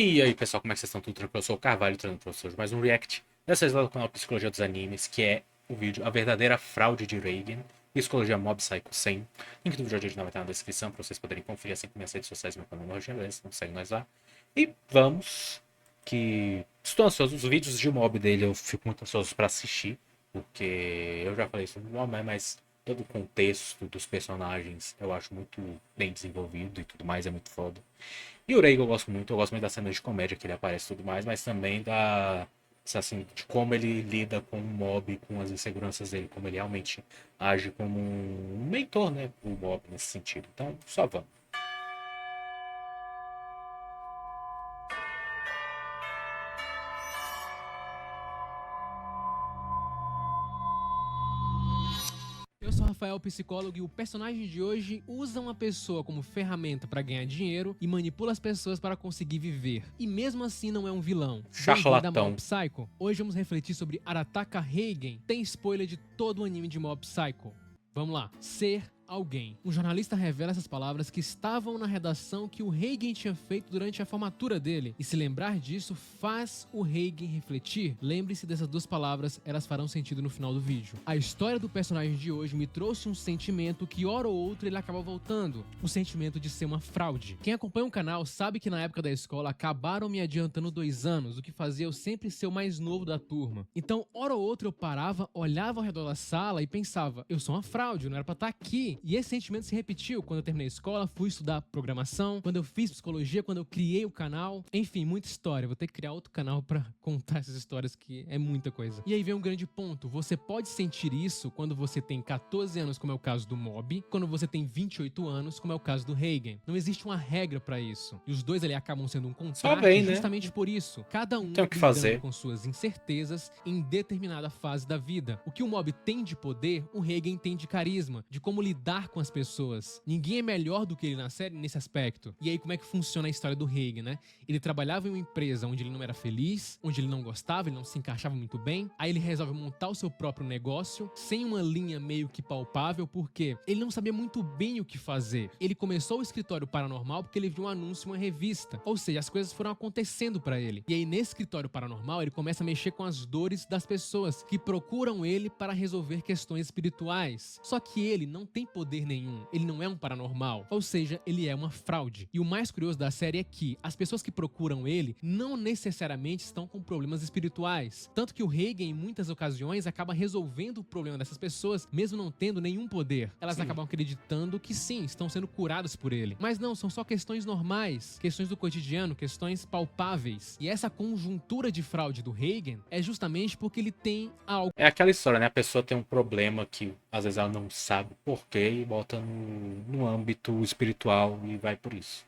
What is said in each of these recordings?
E aí, pessoal, como é que vocês estão? Tudo tranquilo? Eu sou o Carvalho, trazendo para vocês mais um react. Dessa vez lá do canal Psicologia dos Animes, que é o vídeo A Verdadeira Fraude de Reigen, Psicologia Mob Psycho 100. Link do vídeo de hoje vai estar na descrição para vocês poderem conferir, assim como minhas redes sociais e meu canal no Beleza? Então segue nós lá. E vamos, que estou ansioso. Os vídeos de mob dele eu fico muito ansioso para assistir, porque eu já falei sobre o mob, mas todo o contexto dos personagens eu acho muito bem desenvolvido e tudo mais, é muito foda. E o Reigo eu gosto muito das cenas de comédia que ele aparece e tudo mais, mas também assim, de como ele lida com o mob, com as inseguranças dele, como ele realmente age como um mentor, né, o mob nesse sentido. Então, só vamos. Eu sou o Rafael, psicólogo, e o personagem de hoje usa uma pessoa como ferramenta para ganhar dinheiro e manipula as pessoas para conseguir viver. E mesmo assim não é um vilão. Bem-vindo a Mob Charlatão. Psycho. Hoje vamos refletir sobre Arataka Reigen. Tem spoiler de todo o anime de Mob Psycho. Vamos lá. Ser alguém. Um jornalista revela essas palavras que estavam na redação que o Reigen tinha feito durante a formatura dele. E se lembrar disso faz o Reigen refletir. Lembre-se dessas duas palavras, elas farão sentido no final do vídeo. A história do personagem de hoje me trouxe um sentimento que hora ou outra ele acaba voltando. O sentimento de ser uma fraude. Quem acompanha o canal sabe que na época da escola acabaram me adiantando 2 anos, o que fazia eu sempre ser o mais novo da turma. Então, hora ou outra eu parava, olhava ao redor da sala e pensava, eu sou uma fraude, eu não era pra estar aqui. E esse sentimento se repetiu quando eu terminei a escola, fui estudar programação, quando eu fiz psicologia, quando eu criei o canal. Enfim, muita história. Vou ter que criar outro canal pra contar essas histórias, que é muita coisa. E aí vem um grande ponto. Você pode sentir isso quando você tem 14 anos, como é o caso do Mob, quando você tem 28 anos, como é o caso do Reigen. Não existe uma regra pra isso. E os dois ali acabam sendo um Só contraste vem, né? justamente por isso. Cada um Tem o que lidando fazer. com suas incertezas em determinada fase da vida. O que o Mob tem de poder, o Reigen tem de carisma, de como lidar com as pessoas. Ninguém é melhor do que ele na série nesse aspecto. E aí como é que funciona a história do Reigen, né? Ele trabalhava em uma empresa onde ele não era feliz, onde ele não gostava, ele não se encaixava muito bem. Aí ele resolve montar o seu próprio negócio, sem uma linha meio que palpável, porque ele não sabia muito bem o que fazer. Ele começou o escritório paranormal porque ele viu um anúncio em uma revista. Ou seja, as coisas foram acontecendo pra ele. E aí nesse escritório paranormal ele começa a mexer com as dores das pessoas que procuram ele para resolver questões espirituais. Só que ele não tem poder nenhum, ele não é um paranormal, ou seja, ele é uma fraude. E o mais curioso da série é que as pessoas que procuram ele não necessariamente estão com problemas espirituais, tanto que o Reigen em muitas ocasiões acaba resolvendo o problema dessas pessoas, mesmo não tendo nenhum poder. Elas acabam acreditando que sim, estão sendo curadas por ele, mas não, são só questões normais, questões do cotidiano, questões palpáveis. E essa conjuntura de fraude do Reigen é justamente porque ele tem algo. É aquela história, né? A pessoa tem um problema que às vezes ela não sabe por quê e bota no âmbito espiritual e vai por isso.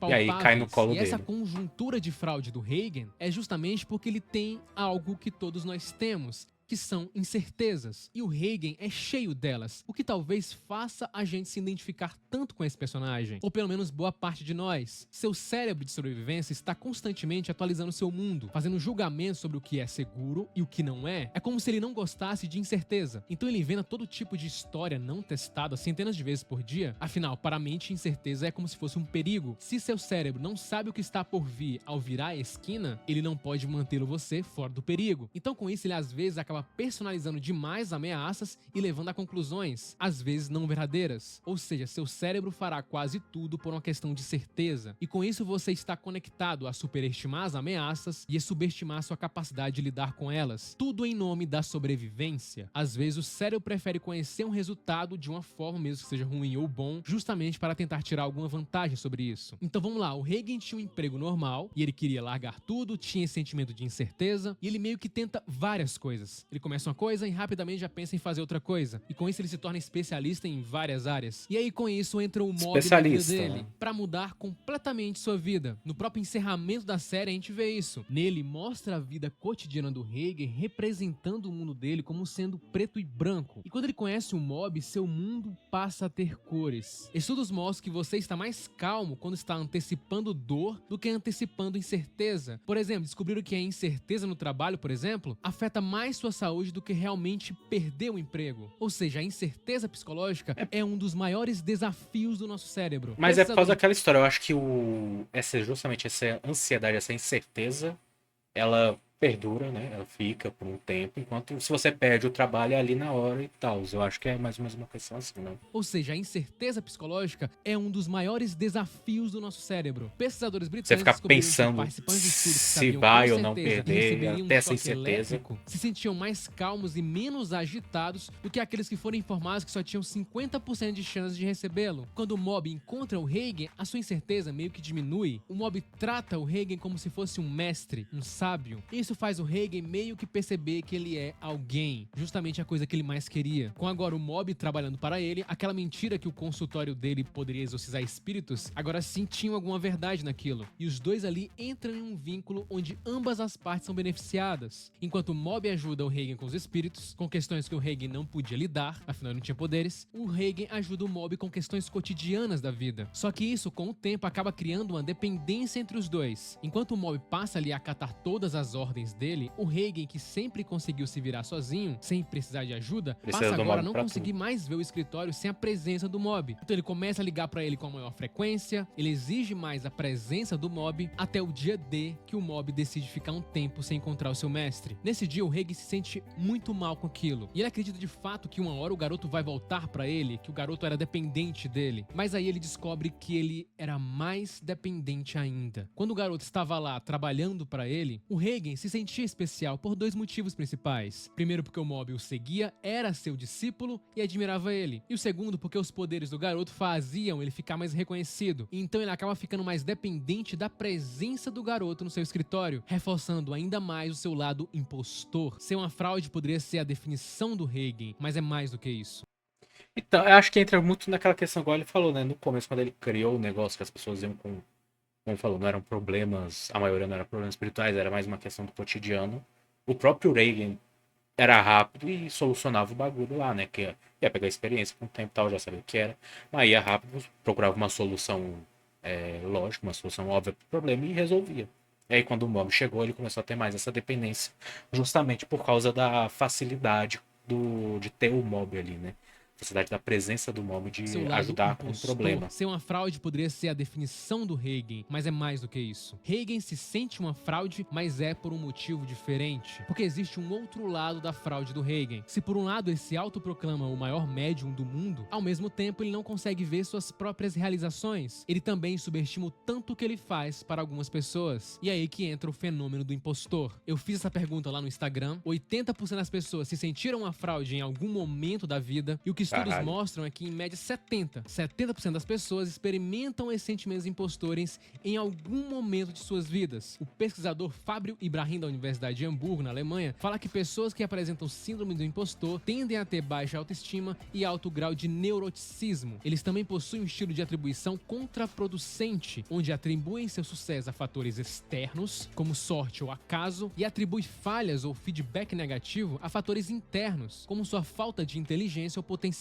E aí cai no Palpáveis. colo E essa dele. conjuntura de fraude do Reigen é justamente porque ele tem algo que todos nós temos, que são incertezas. E o Reigen é cheio delas, o que talvez faça a gente se identificar tanto com esse personagem, ou pelo menos boa parte de nós. Seu cérebro de sobrevivência está constantemente atualizando seu mundo, fazendo julgamentos sobre o que é seguro e o que não é. É como se ele não gostasse de incerteza. Então ele inventa todo tipo de história não testada centenas de vezes por dia. Afinal, para a mente, incerteza é como se fosse um perigo. Se seu cérebro não sabe o que está por vir ao virar a esquina, ele não pode mantê-lo você fora do perigo. Então com isso ele às vezes acaba personalizando demais ameaças e levando a conclusões, às vezes não verdadeiras. Ou seja, seu cérebro fará quase tudo por uma questão de certeza. E com isso você está conectado a superestimar as ameaças e a subestimar sua capacidade de lidar com elas. Tudo em nome da sobrevivência. Às vezes o cérebro prefere conhecer um resultado de uma forma, mesmo que seja ruim ou bom, justamente para tentar tirar alguma vantagem sobre isso. Então vamos lá, o Reigen tinha um emprego normal e ele queria largar tudo, tinha esse sentimento de incerteza e ele meio que tenta várias coisas. Ele começa uma coisa e rapidamente já pensa em fazer outra coisa. E com isso ele se torna especialista em várias áreas. E aí com isso entra o Mob na vida Especialista, dele, né? pra mudar completamente sua vida. No próprio encerramento da série a gente vê isso. Nele mostra a vida cotidiana do Reigen representando o mundo dele como sendo preto e branco. E quando ele conhece o Mob, seu mundo passa a ter cores. Estudos mostram que você está mais calmo quando está antecipando dor do que antecipando incerteza. Por exemplo, descobriram que a incerteza no trabalho, por exemplo, afeta mais sua saúde do que realmente perder o emprego. Ou seja, a incerteza psicológica é um dos maiores desafios do nosso cérebro. Mas é por causa daquela história. Eu acho que justamente essa ansiedade, essa incerteza, ela perdura, né? Ela fica por um tempo, enquanto se você perde o trabalho é ali na hora e tal. Eu acho que é mais ou menos uma questão assim, né? Ou seja, a incerteza psicológica é um dos maiores desafios do nosso cérebro. Pesquisadores Você britânicos ficar descobriram que pensando participantes do estudo que se sabiam vai com ou não certeza que perder, receberiam até um essa choque incerteza. elétrico se sentiam mais calmos e menos agitados do que aqueles que foram informados que só tinham 50% de chance de recebê-lo. Quando o mob encontra o Hagen, a sua incerteza meio que diminui. O mob trata o Hagen como se fosse um mestre, um sábio. Isso faz o Hagen meio que perceber que ele é alguém, justamente a coisa que ele mais queria. Com agora o mob trabalhando para ele, aquela mentira que o consultório dele poderia exorcizar espíritos, agora sim tinha alguma verdade naquilo. E os dois ali entram em um vínculo onde ambas as partes são beneficiadas. Enquanto o mob ajuda o Hagen com os espíritos, com questões que o Hagen não podia lidar, afinal ele não tinha poderes, o Hagen ajuda o mob com questões cotidianas da vida. Só que isso, com o tempo, acaba criando uma dependência entre os dois. Enquanto o mob passa ali a acatar todas as ordens dele, o Hagen, que sempre conseguiu se virar sozinho, sem precisar de ajuda, Precisa passa do agora a mob não pra conseguir mais ver o escritório sem a presença do mob. Então ele começa a ligar pra ele com a maior frequência, ele exige mais a presença do mob, até o dia D que o mob decide ficar um tempo sem encontrar o seu mestre. Nesse dia, o Hagen se sente muito mal com aquilo, e ele acredita de fato que uma hora o garoto vai voltar pra ele, que o garoto era dependente dele. Mas aí ele descobre que ele era mais dependente ainda. Quando o garoto estava lá trabalhando pra ele, o Hagen se sentia especial por dois motivos principais. Primeiro, porque o mob o seguia, era seu discípulo e admirava ele. E o segundo, porque os poderes do garoto faziam ele ficar mais reconhecido. E então ele acaba ficando mais dependente da presença do garoto no seu escritório, reforçando ainda mais o seu lado impostor. Ser uma fraude poderia ser a definição do Hagen, mas é mais do que isso. Então, eu acho que entra muito naquela questão, igual ele falou, né? No começo, quando ele criou o negócio, que as pessoas iam com. Como falou, não eram problemas, a maioria não eram problemas espirituais, era mais uma questão do cotidiano. O próprio Reagan era rápido e solucionava o bagulho lá, né? Que ia pegar experiência com o tempo e tal, já sabia o que era. Mas ia rápido, procurava uma solução lógica, uma solução óbvia pro problema e resolvia. E aí, quando o mob chegou, ele começou a ter mais essa dependência, justamente por causa da facilidade de ter o mob ali, né? Facilidade da presença do mob de Seu lado ajudar com o impostor. problema. Ser uma fraude poderia ser a definição do Hagen, mas é mais do que isso. Hagen se sente uma fraude, mas é por um motivo diferente. Porque existe um outro lado da fraude do Hagen. Se por um lado ele se autoproclama o maior médium do mundo, ao mesmo tempo ele não consegue ver suas próprias realizações. Ele também subestima o tanto que ele faz para algumas pessoas. E é aí que entra o fenômeno do impostor. Eu fiz essa pergunta lá no Instagram. 80% das pessoas se sentiram uma fraude em algum momento da vida, e o que estudos mostram é que, em média, 70% das pessoas experimentam esses sentimentos impostores em algum momento de suas vidas. O pesquisador Fábio Ibrahim, da Universidade de Hamburgo, na Alemanha, fala que pessoas que apresentam síndrome do impostor tendem a ter baixa autoestima e alto grau de neuroticismo. Eles também possuem um estilo de atribuição contraproducente, onde atribuem seu sucesso a fatores externos, como sorte ou acaso, e atribuem falhas ou feedback negativo a fatores internos, como sua falta de inteligência ou potencial.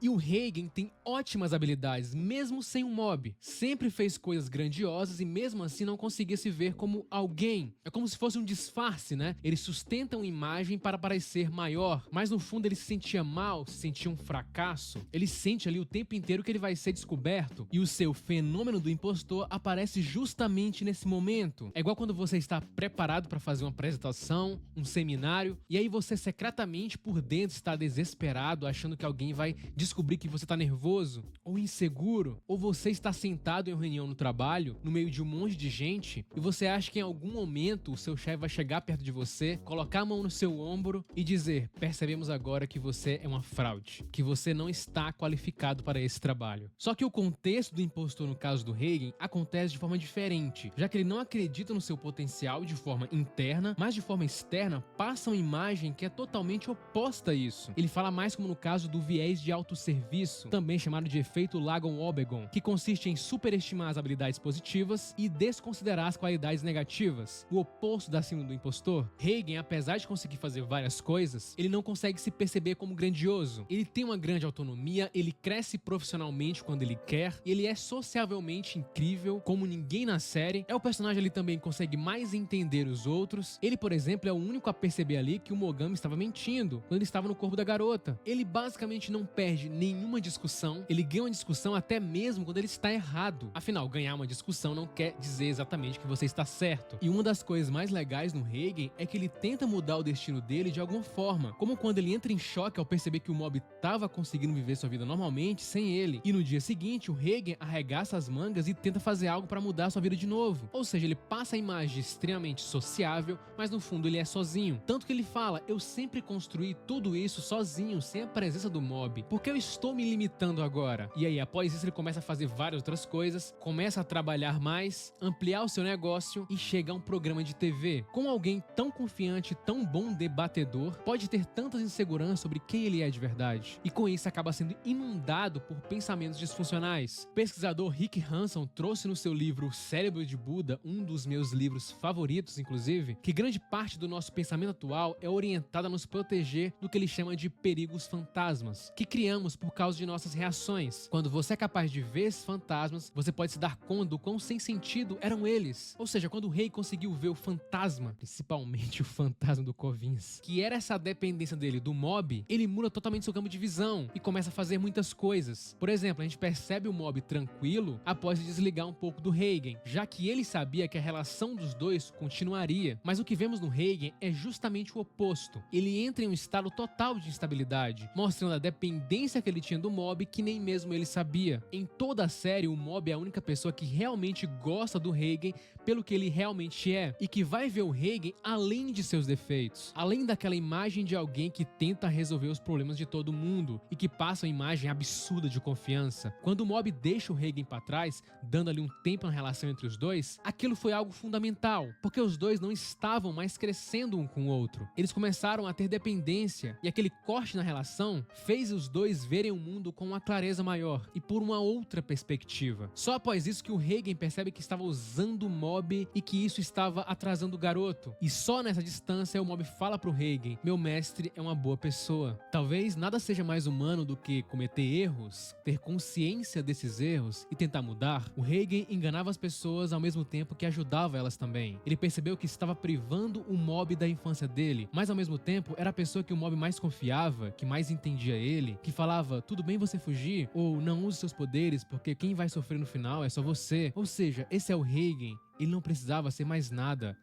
E o Hagen tem ótimas habilidades, mesmo sem um mob. Sempre fez coisas grandiosas e mesmo assim não conseguia se ver como alguém. É como se fosse um disfarce, né? Ele sustenta uma imagem para parecer maior, mas no fundo ele se sentia mal, se sentia um fracasso. Ele sente ali o tempo inteiro que ele vai ser descoberto. E o seu fenômeno do impostor aparece justamente nesse momento. É igual quando você está preparado para fazer uma apresentação, um seminário, e aí você secretamente por dentro está desesperado, achando que alguém vai descobrir que você tá nervoso ou inseguro, ou você está sentado em uma reunião no trabalho, no meio de um monte de gente, e você acha que em algum momento o seu chefe vai chegar perto de você, colocar a mão no seu ombro e dizer: percebemos agora que você é uma fraude, que você não está qualificado para esse trabalho. Só que o contexto do impostor no caso do Hagen acontece de forma diferente, já que ele não acredita no seu potencial de forma interna, mas de forma externa passa uma imagem que é totalmente oposta a isso. Ele fala mais como no caso do viés viés de autosserviço, também chamado de efeito Lagon-Obegon, que consiste em superestimar as habilidades positivas e desconsiderar as qualidades negativas, o oposto da síndrome do impostor. Reigen, apesar de conseguir fazer várias coisas, ele não consegue se perceber como grandioso. Ele tem uma grande autonomia, ele cresce profissionalmente quando ele quer, e ele é sociavelmente incrível, como ninguém na série. É o personagem ali também que consegue mais entender os outros. Ele, por exemplo, é o único a perceber ali que o Mogami estava mentindo quando ele estava no corpo da garota. Ele basicamente não perde nenhuma discussão, ele ganha uma discussão até mesmo quando ele está errado. Afinal, ganhar uma discussão não quer dizer exatamente que você está certo. E uma das coisas mais legais no Reigen é que ele tenta mudar o destino dele de alguma forma, como quando ele entra em choque ao perceber que o mob estava conseguindo viver sua vida normalmente sem ele, e no dia seguinte o Reigen arregaça as mangas e tenta fazer algo para mudar sua vida de novo. Ou seja, ele passa a imagem de extremamente sociável, mas no fundo ele é sozinho. Tanto que ele fala: eu sempre construí tudo isso sozinho, sem a presença do mob, porque eu estou me limitando agora. E aí, após isso, ele começa a fazer várias outras coisas, começa a trabalhar mais, ampliar o seu negócio e chega a um programa de TV. Com alguém tão confiante, tão bom debatedor, pode ter tantas inseguranças sobre quem ele é de verdade. E com isso acaba sendo inundado por pensamentos disfuncionais. O pesquisador Rick Hanson trouxe no seu livro O Cérebro de Buda, um dos meus livros favoritos, inclusive, que grande parte do nosso pensamento atual é orientada a nos proteger do que ele chama de perigos fantasmas, que criamos por causa de nossas reações. Quando você é capaz de ver esses fantasmas, você pode se dar conta do quão sem sentido eram eles. Ou seja, quando o rei conseguiu ver o fantasma, principalmente o fantasma do Corvins, que era essa dependência dele do mob, ele muda totalmente seu campo de visão e começa a fazer muitas coisas. Por exemplo, a gente percebe o mob tranquilo após se desligar um pouco do Reigen, já que ele sabia que a relação dos dois continuaria. Mas o que vemos no Reigen é justamente o oposto. Ele entra em um estado total de instabilidade, mostrando a dependência que ele tinha do mob que nem mesmo ele sabia. Em toda a série, o mob é a única pessoa que realmente gosta do Reigen pelo que ele realmente é, e que vai ver o Reigen além de seus defeitos, além daquela imagem de alguém que tenta resolver os problemas de todo mundo e que passa uma imagem absurda de confiança. Quando o mob deixa o Reigen pra trás, dando ali um tempo na relação entre os dois, aquilo foi algo fundamental, porque os dois não estavam mais crescendo um com o outro. Eles começaram a ter dependência, e aquele corte na relação fez os dois verem o mundo com uma clareza maior e por uma outra perspectiva. Só após isso que o Reigen percebe que estava usando o mob e que isso estava atrasando o garoto. E só nessa distância o mob fala pro Reigen: meu mestre é uma boa pessoa. Talvez nada seja mais humano do que cometer erros, ter consciência desses erros e tentar mudar. O Reigen enganava as pessoas ao mesmo tempo que ajudava elas também. Ele percebeu que estava privando o mob da infância dele, mas ao mesmo tempo era a pessoa que o mob mais confiava, que mais entendia ele, que falava: tudo bem você fugir, ou não use seus poderes porque quem vai sofrer no final é só você. Ou seja, esse é o Reigen. Ele não precisava ser mais nada.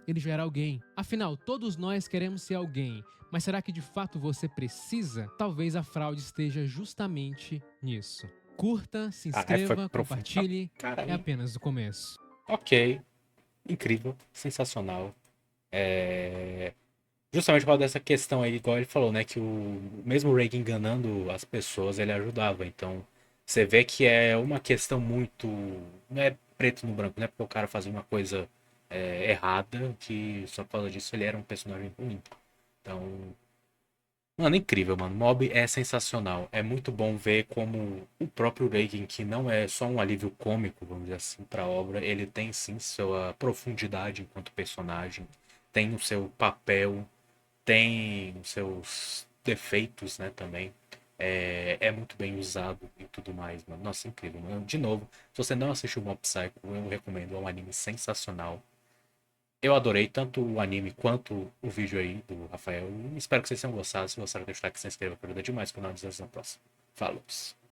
Ele já era alguém. Afinal, todos nós queremos ser alguém, mas será que de fato você precisa? Talvez a fraude esteja justamente nisso. Curta, se inscreva, compartilhe. É apenas o começo. Ok. Incrível. Sensacional. Justamente por causa dessa questão aí, igual ele falou, né? Que o mesmo Reagan enganando as pessoas, ele ajudava. Então, você vê que é uma questão muito... Não é preto no branco, né? Porque o cara fazia uma coisa errada, que só por causa disso ele era um personagem ruim. Então, mano, incrível, mano. Mob é sensacional. É muito bom ver como o próprio Reagan, que não é só um alívio cômico, vamos dizer assim, pra obra, ele tem sim sua profundidade enquanto personagem, tem o seu papel, tem os seus defeitos, né, também. É muito bem usado e tudo mais, mano. Nossa, incrível, mano. De novo, se você não assistiu Mob Psycho, eu recomendo. É um anime sensacional. Eu adorei tanto o anime quanto o vídeo aí do Rafael. Espero que vocês tenham gostado. Se gostaram, deixa o like, se inscreva, que ajuda demais o canal. Nos vemos na próxima. Falou!